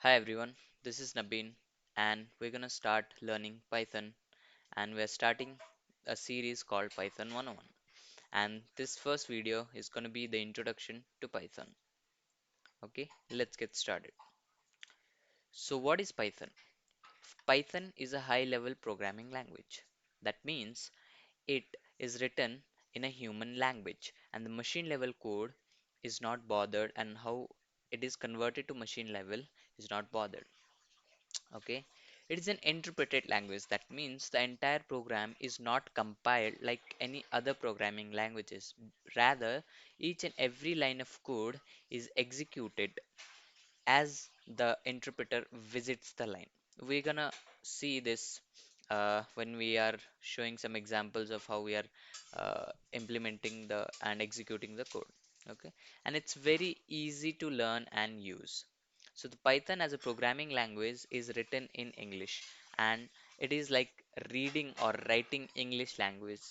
Hi everyone, this is Nabeen and we're gonna start learning Python and we're starting a series called Python 101 and this first video is gonna be the introduction to Python. Okay, let's get started. So what is Python? Python is a high level programming language. That means it is written in a human language and the machine level code is not bothered and how it is converted to machine level is not bothered. Okay, it is an interpreted language. That means the entire program is not compiled like any other programming languages. Rather, each and every line of code is executed as the interpreter visits the line. We're gonna see this when we are showing some examples of how we are implementing the and executing the code. Okay, and it's very easy to learn and use. So the Python as a programming language is written in English, and it is like reading or writing English language.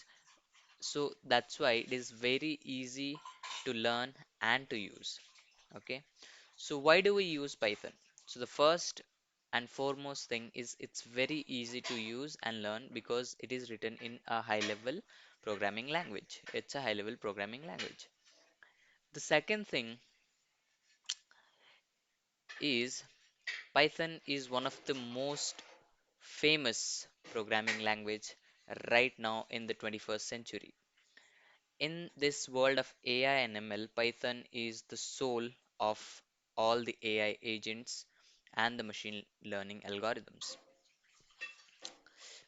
So that's why it is very easy to learn and to use. Okay, so why do we use Python? So the first and foremost thing is it's very easy to use and learn because it is written in a high level programming language. It's a high level programming language. The second thing is Python is one of the most famous programming language right now in the 21st century. In this world of AI and ML, Python is the soul of all the AI agents and the machine learning algorithms.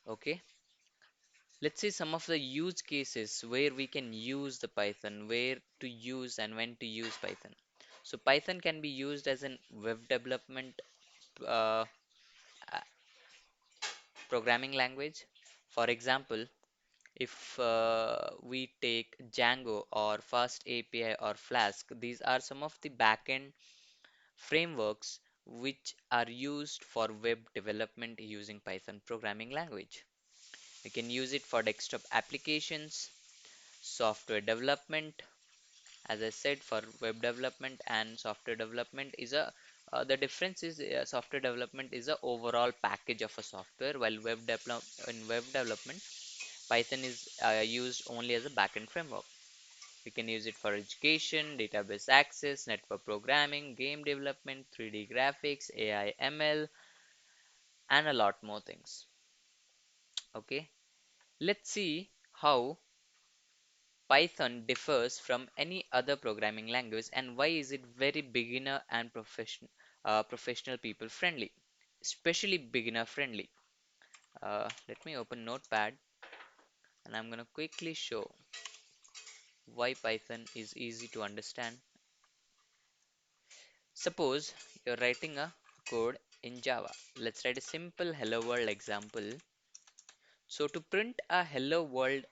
Okay, let's see some of the use cases where we can use the Python, where to use and when to use Python. So Python can be used as an web development uh, a- programming language. For example, if we take Django or Fast API or Flask, these are some of the backend frameworks which are used for web development using Python programming language. We can use it for desktop applications, software development. As I said, for web development and software development is a the difference is software development is a overall package of a software, while in web development Python is used only as a backend framework. We can use it for education, database access, network programming, game development, 3D graphics, AI, ML, and a lot more things. Okay, let's see how Python differs from any other programming language and why is it very beginner and professional people friendly, especially beginner friendly. Let me open Notepad and I'm gonna quickly show why Python is easy to understand. Suppose you're writing a code in Java. Let's write a simple hello world example. So to print a hello world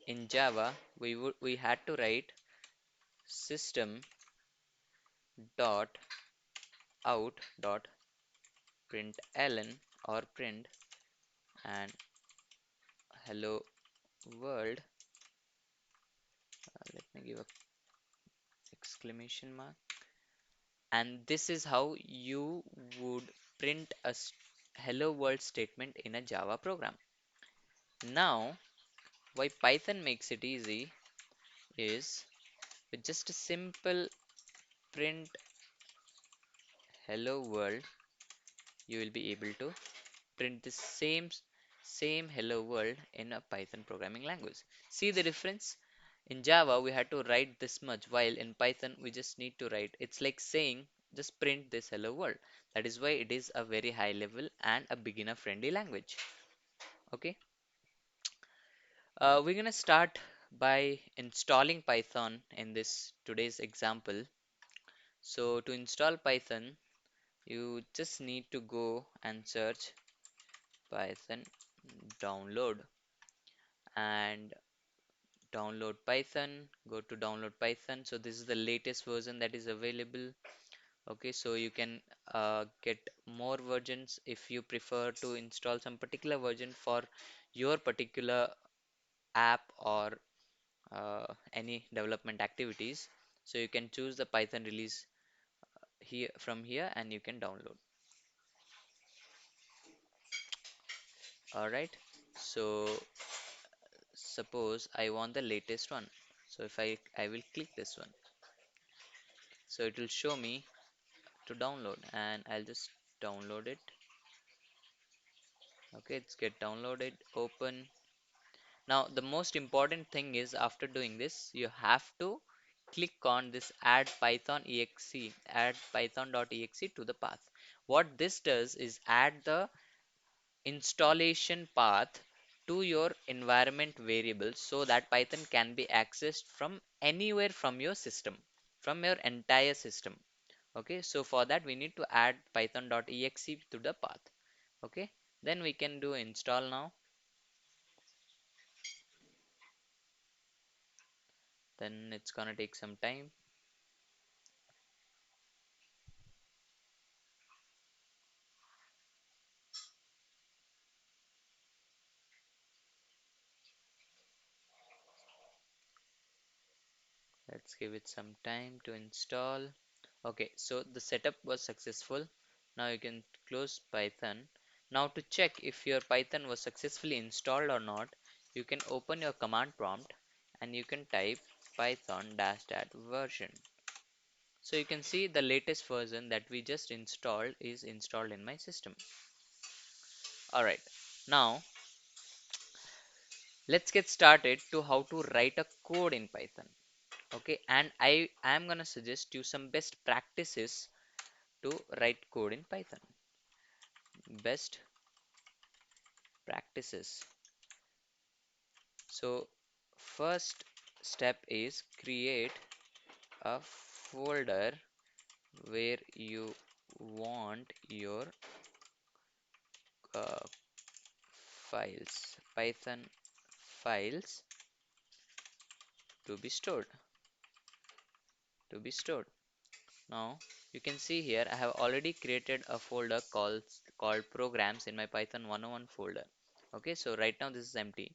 in Java, we had to write system dot out dot println or print and hello world. Let me give a exclamation mark. And this is how you would print a hello world statement in a Java program. Now, why Python makes it easy is with just a simple print hello world, you will be able to print the same hello world in a Python programming language. See the difference? In Java, we had to write this much, while in Python, we just need to write. It's like saying, just print this hello world. That is why it is a very high level and a beginner friendly language. Okay, we're gonna start by installing Python in this today's example. So to install Python, you just need to go and search Python download and download Python. Go to download Python. So this is the latest version that is available. Okay, so you can get more versions if you prefer to install some particular version for your particular app or any development activities. So you can choose the Python release here from here and you can download. All right. So suppose I want the latest one. So if I will click this one, so it will show me to download, and I'll just download it. Okay, it's get downloaded, open. Now the most important thing is, after doing this, you have to click on this add python.exe to the path. What this does is add the installation path to your environment variable so that Python can be accessed from anywhere from your system, from your entire system. Okay, so for that we need to add python.exe to the path. Okay, then we can do install now. Then it's gonna take some time. Let's give it some time to install. Okay, so the setup was successful. Now you can close Python. Now to check if your Python was successfully installed or not, you can open your command prompt and you can type python dash dash version. So you can see the latest version that we just installed is installed in my system. Alright, now let's get started to how to write a code in Python. Okay, and I am gonna suggest you some best practices to write code in Python. Best practices. So first step is create a folder where you want your uh, files, Python files to be stored, to be stored. Now you can see here I have already created a folder called programs in my Python 101 folder. Okay, so right now this is empty.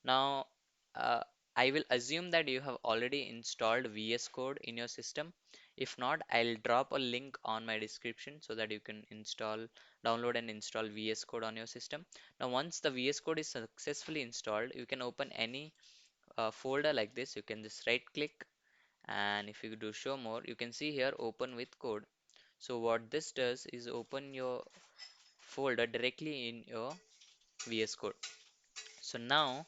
Now uh, I will assume that you have already installed VS Code in your system. If not, I'll drop a link on my description so that you can download and install VS Code on your system. Now once the VS Code is successfully installed, you can open any folder like this. You can just right click, and if you do show more, you can see here open with code. So what this does is open your folder directly in your VS Code. So now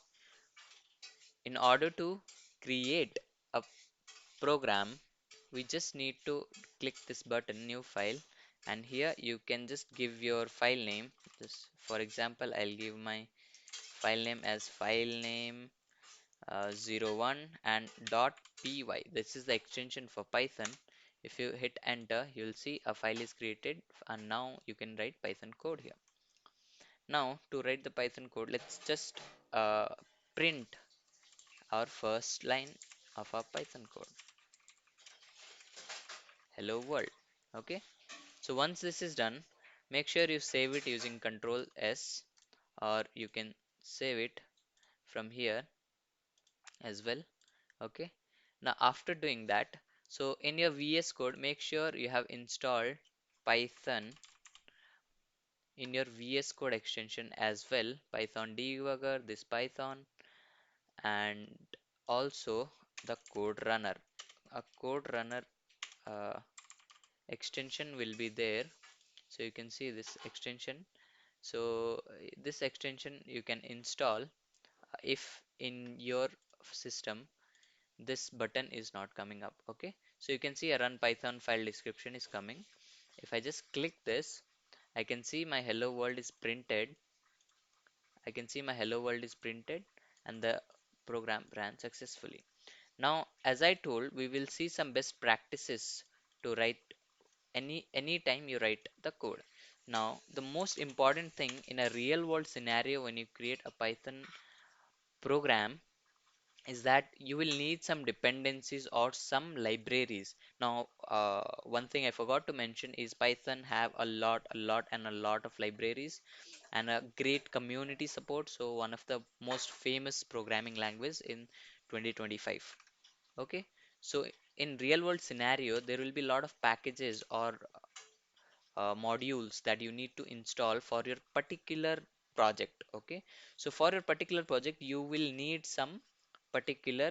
in order to create a program, we just need to click this button new file, and here you can just give your file name. Just for example, I'll give my file name as file name 01 and .py. This is the extension for Python. If you hit enter, you'll see a file is created, and now you can write Python code here. Now to write the Python code, let's just uh, print our first line of our Python code. Hello world. Okay. So once this is done, make sure you save it using Control S, or you can save it from here as well. Okay, now after doing that, so in your VS Code, make sure you have installed Python in your VS Code extension as well, Python debugger, this Python, and also the code runner. A code runner uh, extension will be there, so you can see this extension. So this extension you can install if in your system this button is not coming up. Okay, so you can see a run python file description is coming. If I just click this, I can see my hello world is printed. I can see my hello world is printed, and the program ran successfully. Now as I told, we will see some best practices to write anytime you write the code. Now the most important thing in a real world scenario when you create a Python program is that you will need some dependencies or some libraries. Now, one thing I forgot to mention is Python have a lot of libraries and a great community support. So one of the most famous programming language in 2025. Okay, so in real world scenario, there will be a lot of packages or modules that you need to install for your particular project. Okay, so for your particular project you will need some particular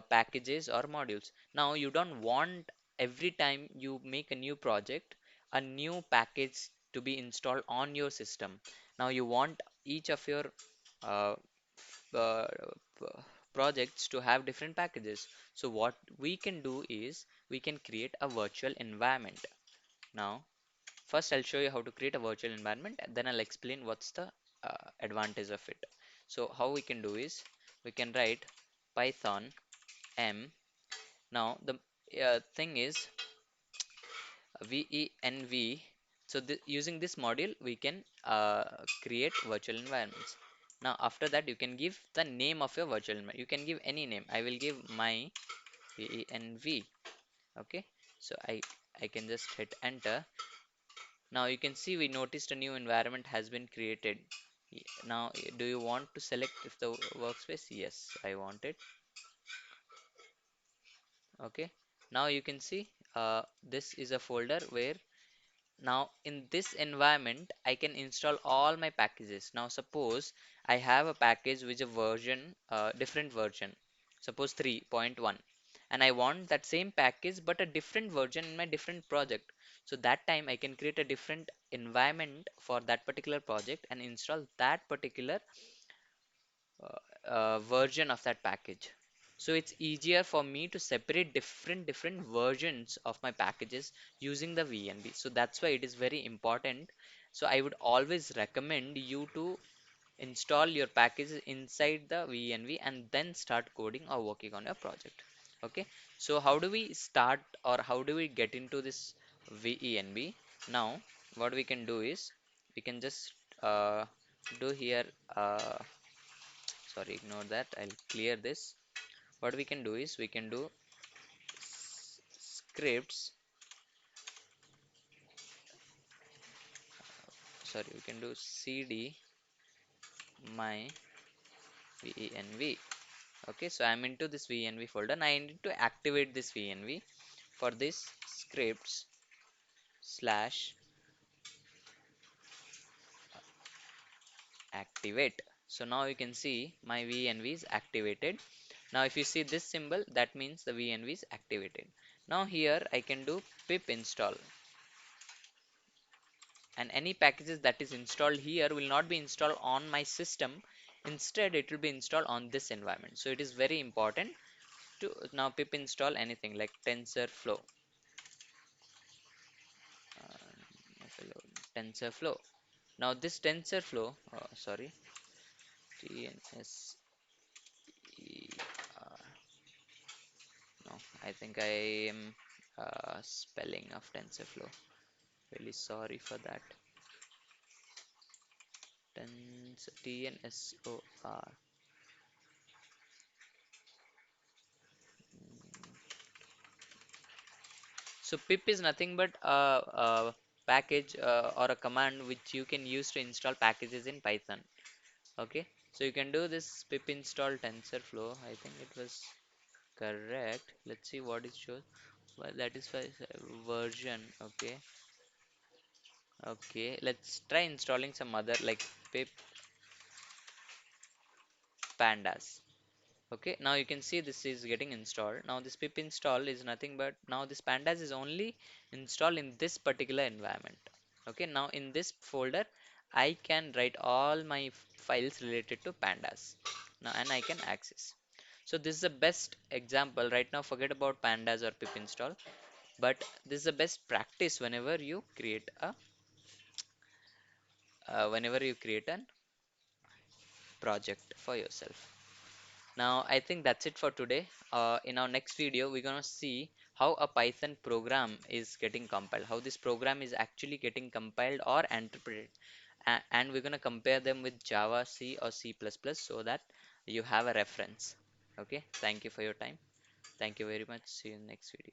packages or modules. Now you don't want every time you make a new project a new package to be installed on your system. Now you want each of your uh, uh, p- projects to have different packages. So what we can do is we can create a virtual environment. Now first I'll show you how to create a virtual environment, and then I'll explain what's the advantage of it. So how we can do is we can write python m. Now the thing is venv. So using this module we can create virtual environments. Now after that you can give the name of your virtual environment. You can give any name. I will give my venv. Okay, so I can just hit enter. Now you can see we noticed a new environment has been created. Now do you want to select if the workspace? Yes, I want it. Okay, now you can see this is a folder where now in this environment I can install all my packages. Now suppose I have a package which a version different version, suppose 3.1, and I want that same package but a different version in my different project. So that time I can create a different environment for that particular project and install that particular version of that package. So it's easier for me to separate different versions of my packages using the VNV. So that's why it is very important. So I would always recommend you to install your packages inside the VNV and then start coding or working on your project. Okay, so how do we start or how do we get into this VENV? Now what we can do is we can just do here sorry, ignore that. I'll clear this. What we can do is we can do scripts. Sorry, we can do cd my venv. Okay, so I'm into this venv folder and I need to activate this venv. For this, scripts slash activate. So now you can see my venv is activated. Now if you see this symbol, that means the venv is activated. Now here I can do pip install, and any packages that is installed here will not be installed on my system. Instead it will be installed on this environment. So it is very important to now pip install anything like TensorFlow, TensorFlow. Now this TensorFlow, sorry, TNSER. No, I think I am spelling of TensorFlow. Really sorry for that. TNSOR. So pip is nothing but a package or a command which you can use to install packages in Python. Okay, so you can do this pip install TensorFlow. I think it was correct. Let's see what it shows. Well, that is for version. Okay, okay. Let's try installing some other like pip pandas. Okay, now you can see this is getting installed. Now this pip install is nothing but now this pandas is only installed in this particular environment. Okay, now in this folder I can write all my files related to pandas now, and I can access. So this is the best example right now. Forget about pandas or pip install, but this is the best practice whenever you create a project for yourself. Now, I think that's it for today. In our next video, we're gonna see how a Python program is getting compiled, how this program is actually getting compiled or interpreted, and we're gonna compare them with Java, C, or C++ so that you have a reference. Okay, thank you for your time. Thank you very much. See you in the next video.